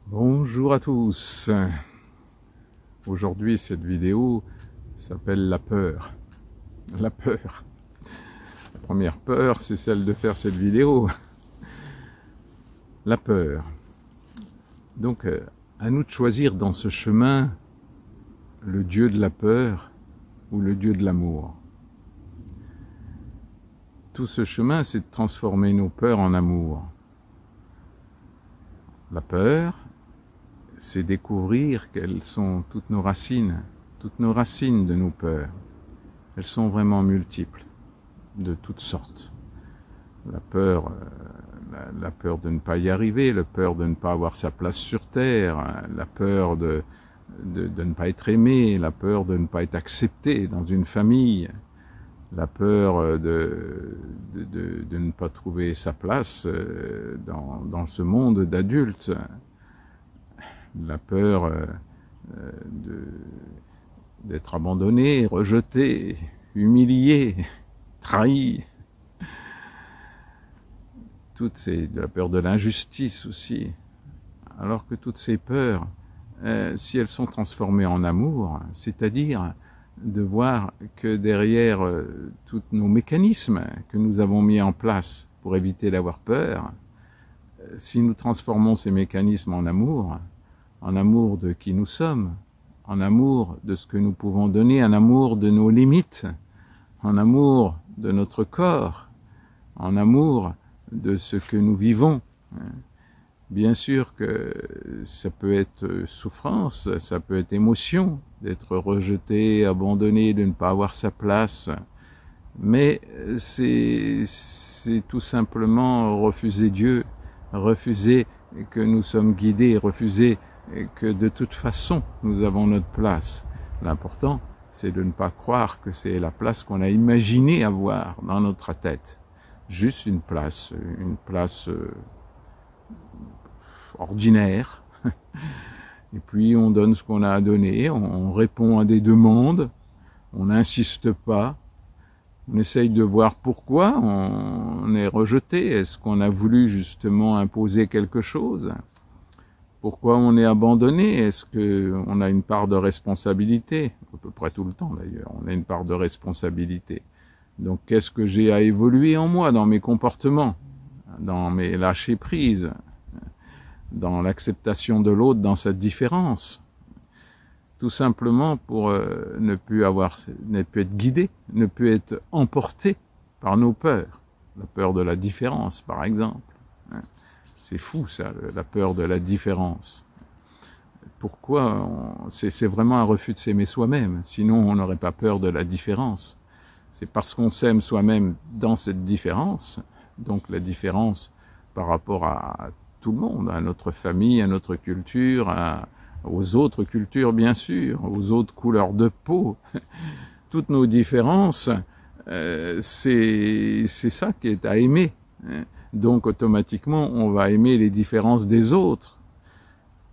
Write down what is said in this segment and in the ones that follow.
Bonjour à tous. Aujourd'hui, cette vidéo s'appelle la peur. La peur. La première peur, c'est celle de faire cette vidéo. La peur. Donc, à nous de choisir dans ce chemin le Dieu de la peur ou le Dieu de l'amour. Tout ce chemin, c'est de transformer nos peurs en amour. La peur, c'est découvrir quelles sont toutes nos racines de nos peurs. Elles sont vraiment multiples, de toutes sortes. La peur de ne pas y arriver, la peur de ne pas avoir sa place sur terre, la peur de ne pas être aimé, la peur de ne pas être accepté dans une famille, la peur de ne pas trouver sa place dans ce monde d'adultes, la peur d'être abandonné, rejeté, humilié, trahi. La peur de l'injustice aussi. Alors que toutes ces peurs, si elles sont transformées en amour, c'est-à-dire de voir que derrière tous nos mécanismes que nous avons mis en place pour éviter d'avoir peur, si nous transformons ces mécanismes en amour de qui nous sommes, en amour de ce que nous pouvons donner, en amour de nos limites, en amour de notre corps, en amour de ce que nous vivons. Bien sûr que ça peut être souffrance, ça peut être émotion, d'être rejeté, abandonné, de ne pas avoir sa place, mais c'est tout simplement refuser Dieu, refuser que nous sommes guidés, refuser que de toute façon nous avons notre place. L'important, c'est de ne pas croire que c'est la place qu'on a imaginé avoir dans notre tête. Juste une place ordinaire. Et puis on donne ce qu'on a à donner, on répond à des demandes, on n'insiste pas, on essaye de voir pourquoi on est rejeté. Est-ce qu'on a voulu justement imposer quelque chose? Pourquoi on est abandonné? Est-ce qu'on a une part de responsabilité? À peu près tout le temps d'ailleurs, on a une part de responsabilité. Donc qu'est-ce que j'ai à évoluer en moi, dans mes comportements, dans mes lâcher-prises, dans l'acceptation de l'autre, dans cette différence? Tout simplement pour ne plus être guidé, ne plus être emporté par nos peurs. La peur de la différence, par exemple. C'est fou ça, la peur de la différence. Pourquoi? C'est vraiment un refus de s'aimer soi-même, sinon on n'aurait pas peur de la différence. C'est parce qu'on s'aime soi-même dans cette différence, donc la différence par rapport à tout le monde, à notre famille, à notre culture, aux autres cultures bien sûr, aux autres couleurs de peau. Toutes nos différences, c'est ça qui est à aimer. Donc automatiquement, on va aimer les différences des autres.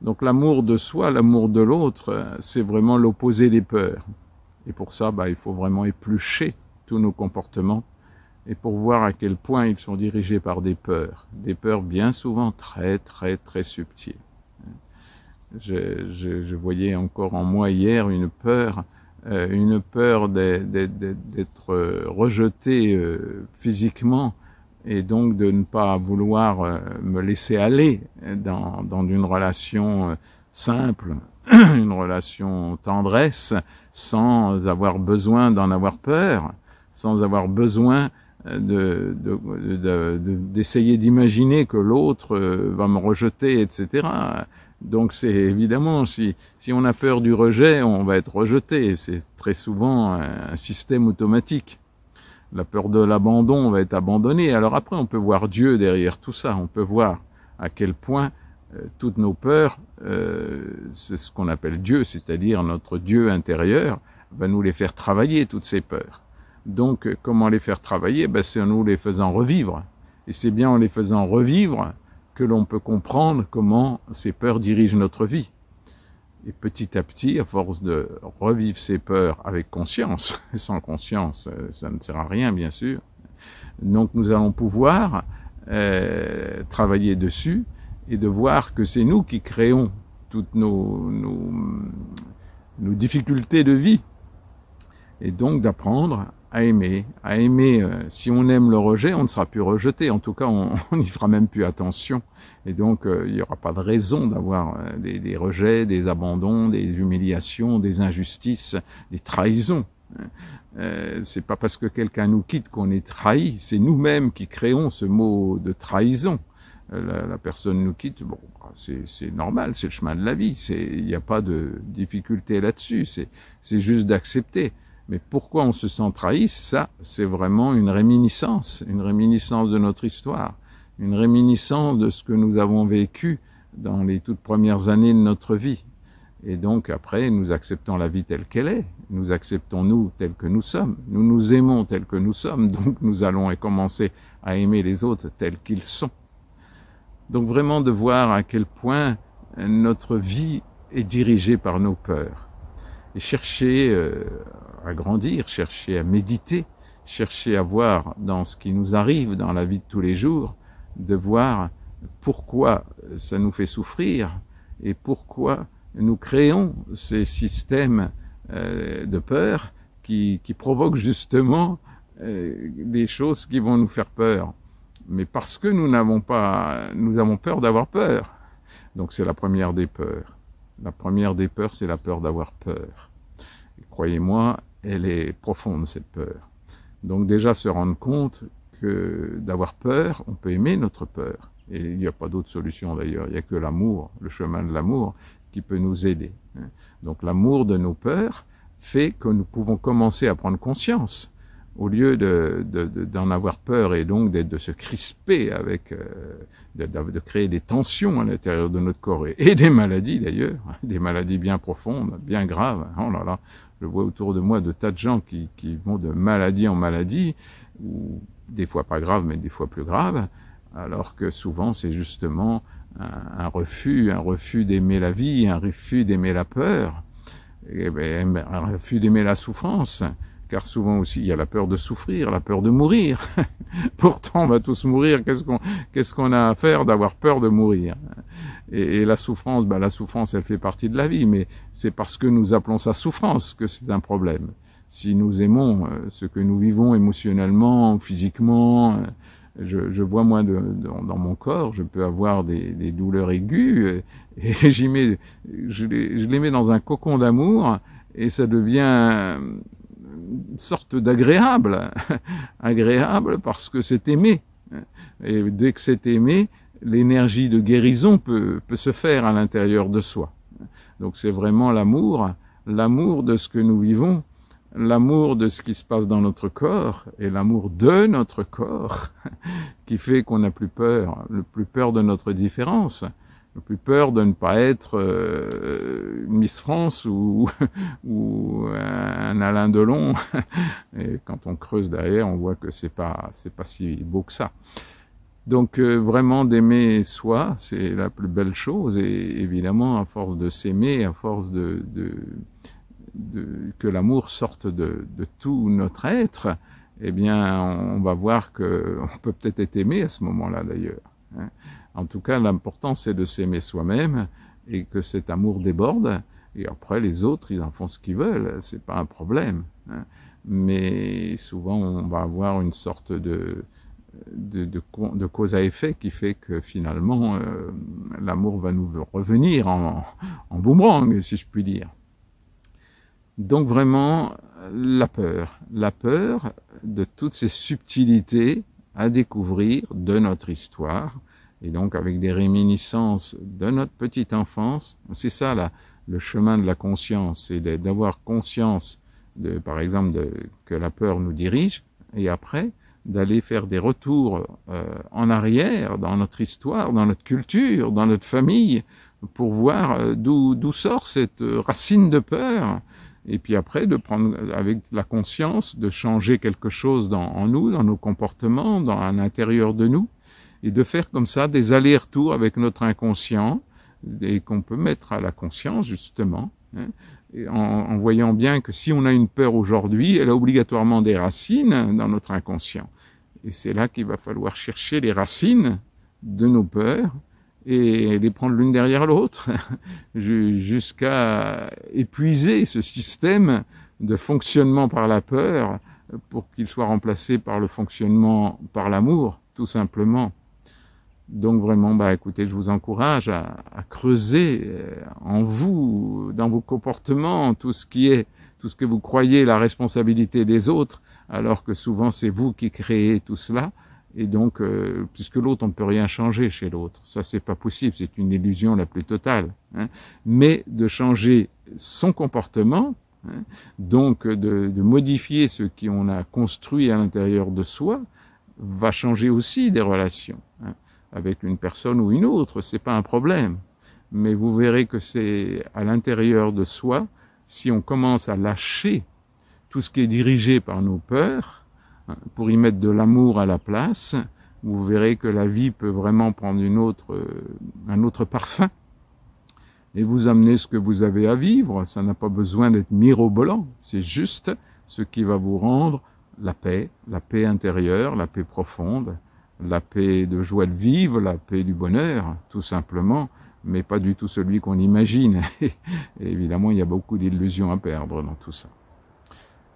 Donc l'amour de soi, l'amour de l'autre, c'est vraiment l'opposé des peurs. Et pour ça, il faut vraiment éplucher tous nos comportements et pour voir à quel point ils sont dirigés par des peurs bien souvent très très très subtiles. Je voyais encore en moi hier une peur d'être rejeté physiquement et donc de ne pas vouloir me laisser aller dans une relation simple, une relation tendresse, sans avoir besoin d'en avoir peur, sans avoir besoin d'essayer d'imaginer que l'autre va me rejeter, etc. Donc c'est évidemment, si on a peur du rejet, on va être rejeté. C'est très souvent un système automatique. La peur de l'abandon, on va être abandonné. Alors après, on peut voir Dieu derrière tout ça. On peut voir à quel point toutes nos peurs, c'est ce qu'on appelle Dieu, c'est-à-dire notre Dieu intérieur, va nous les faire travailler, toutes ces peurs. Donc, comment les faire travailler? C'est en nous les faisant revivre. Et c'est bien en les faisant revivre que l'on peut comprendre comment ces peurs dirigent notre vie. Et petit à petit, à force de revivre ces peurs avec conscience, sans conscience, ça ne sert à rien, bien sûr. Donc, nous allons pouvoir travailler dessus et de voir que c'est nous qui créons toutes nos difficultés de vie. Et donc d'apprendre à aimer. Si on aime le rejet, on ne sera plus rejeté. En tout cas, on n'y fera même plus attention. Et donc, il n'y aura pas de raison d'avoir des rejets, des abandons, des humiliations, des injustices, des trahisons. C'est pas parce que quelqu'un nous quitte qu'on est trahi. C'est nous-mêmes qui créons ce mot de trahison. La personne nous quitte, bon, c'est normal, c'est le chemin de la vie. Il n'y a pas de difficulté là-dessus. C'est juste d'accepter. Mais pourquoi on se sent trahi? Ça, c'est vraiment une réminiscence de notre histoire, une réminiscence de ce que nous avons vécu dans les toutes premières années de notre vie. Et donc après, nous acceptons la vie telle qu'elle est, nous acceptons nous tels que nous sommes, nous nous aimons tels que nous sommes, donc nous allons commencer à aimer les autres tels qu'ils sont. Donc vraiment de voir à quel point notre vie est dirigée par nos peurs. Et chercher à grandir, chercher à méditer, chercher à voir dans ce qui nous arrive dans la vie de tous les jours, de voir pourquoi ça nous fait souffrir et pourquoi nous créons ces systèmes de peur qui provoquent justement des choses qui vont nous faire peur. Mais parce que nous avons peur d'avoir peur. Donc c'est la première des peurs. La première des peurs, c'est la peur d'avoir peur. Croyez-moi, elle est profonde, cette peur. Donc déjà se rendre compte que d'avoir peur, on peut aimer notre peur. Et il n'y a pas d'autre solution d'ailleurs, il n'y a que l'amour, le chemin de l'amour qui peut nous aider. Donc l'amour de nos peurs fait que nous pouvons commencer à prendre conscience. Au lieu d'en avoir peur et donc de se crisper avec, de créer des tensions à l'intérieur de notre corps et des maladies d'ailleurs, des maladies bien profondes, bien graves. Oh là là, je vois autour de moi de tas de gens qui vont de maladie en maladie, ou des fois pas graves mais des fois plus graves, alors que souvent c'est justement un refus d'aimer la vie, un refus d'aimer la peur, et bien, un refus d'aimer la souffrance. Car souvent aussi, il y a la peur de souffrir, la peur de mourir. Pourtant, on va tous mourir. Qu'est-ce qu'on a à faire d'avoir peur de mourir? Et la souffrance, la souffrance, elle fait partie de la vie, mais c'est parce que nous appelons ça souffrance que c'est un problème. Si nous aimons ce que nous vivons émotionnellement, physiquement, je vois moi dans mon corps, je peux avoir des douleurs aiguës, et je les mets dans un cocon d'amour, et ça devient une sorte d'agréable, agréable parce que c'est aimé. Et dès que c'est aimé, l'énergie de guérison peut se faire à l'intérieur de soi. Donc c'est vraiment l'amour de ce que nous vivons, l'amour de ce qui se passe dans notre corps et l'amour de notre corps qui fait qu'on n'a plus peur de notre différence. Plus peur de ne pas être Miss France ou un Alain Delon. Et quand on creuse derrière, on voit que c'est pas si beau que ça. Donc vraiment d'aimer soi, c'est la plus belle chose. Et évidemment, à force de s'aimer, à force que l'amour sorte de tout notre être, eh bien, on va voir que on peut peut-être être aimé à ce moment-là d'ailleurs. Hein. En tout cas, l'important, c'est de s'aimer soi-même et que cet amour déborde. Et après, les autres, ils en font ce qu'ils veulent. C'est pas un problème. Hein. Mais souvent, on va avoir une sorte de cause à effet qui fait que finalement, l'amour va nous revenir en boomerang, si je puis dire. Donc vraiment, la peur de toutes ces subtilités à découvrir de notre histoire, et donc avec des réminiscences de notre petite enfance. C'est ça là, le chemin de la conscience, c'est d'avoir conscience par exemple que la peur nous dirige, et après d'aller faire des retours en arrière dans notre histoire, dans notre culture, dans notre famille, pour voir d'où sort cette racine de peur, et puis après de prendre avec la conscience de changer quelque chose en nous, dans nos comportements, à l'intérieur de nous, et de faire comme ça des allers-retours avec notre inconscient, et qu'on peut mettre à la conscience justement, hein, et en voyant bien que si on a une peur aujourd'hui, elle a obligatoirement des racines dans notre inconscient. Et c'est là qu'il va falloir chercher les racines de nos peurs, et les prendre l'une derrière l'autre jusqu'à épuiser ce système de fonctionnement par la peur pour qu'il soit remplacé par le fonctionnement par l'amour, tout simplement. Donc vraiment, écoutez, je vous encourage à creuser en vous, dans vos comportements, tout ce que vous croyez la responsabilité des autres, alors que souvent c'est vous qui créez tout cela. Et donc, puisque l'autre, on ne peut rien changer chez l'autre. Ça, c'est pas possible, c'est une illusion la plus totale. Hein. Mais de changer son comportement, hein, donc de modifier ce qu'on a construit à l'intérieur de soi, va changer aussi des relations. Hein. Avec une personne ou une autre, c'est pas un problème. Mais vous verrez que c'est à l'intérieur de soi, si on commence à lâcher tout ce qui est dirigé par nos peurs, pour y mettre de l'amour à la place, vous verrez que la vie peut vraiment prendre un autre parfum et vous amener ce que vous avez à vivre. Ça n'a pas besoin d'être mirobolant, c'est juste ce qui va vous rendre la paix intérieure, la paix profonde, la paix de joie de vivre, la paix du bonheur, tout simplement, mais pas du tout celui qu'on imagine. Et évidemment, il y a beaucoup d'illusions à perdre dans tout ça.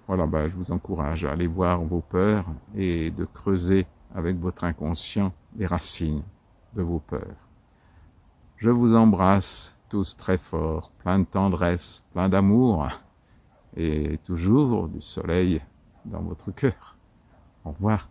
Voilà, je vous encourage à aller voir vos peurs et de creuser avec votre inconscient les racines de vos peurs. Je vous embrasse tous très fort, plein de tendresse, plein d'amour et toujours du soleil dans votre cœur. Au revoir.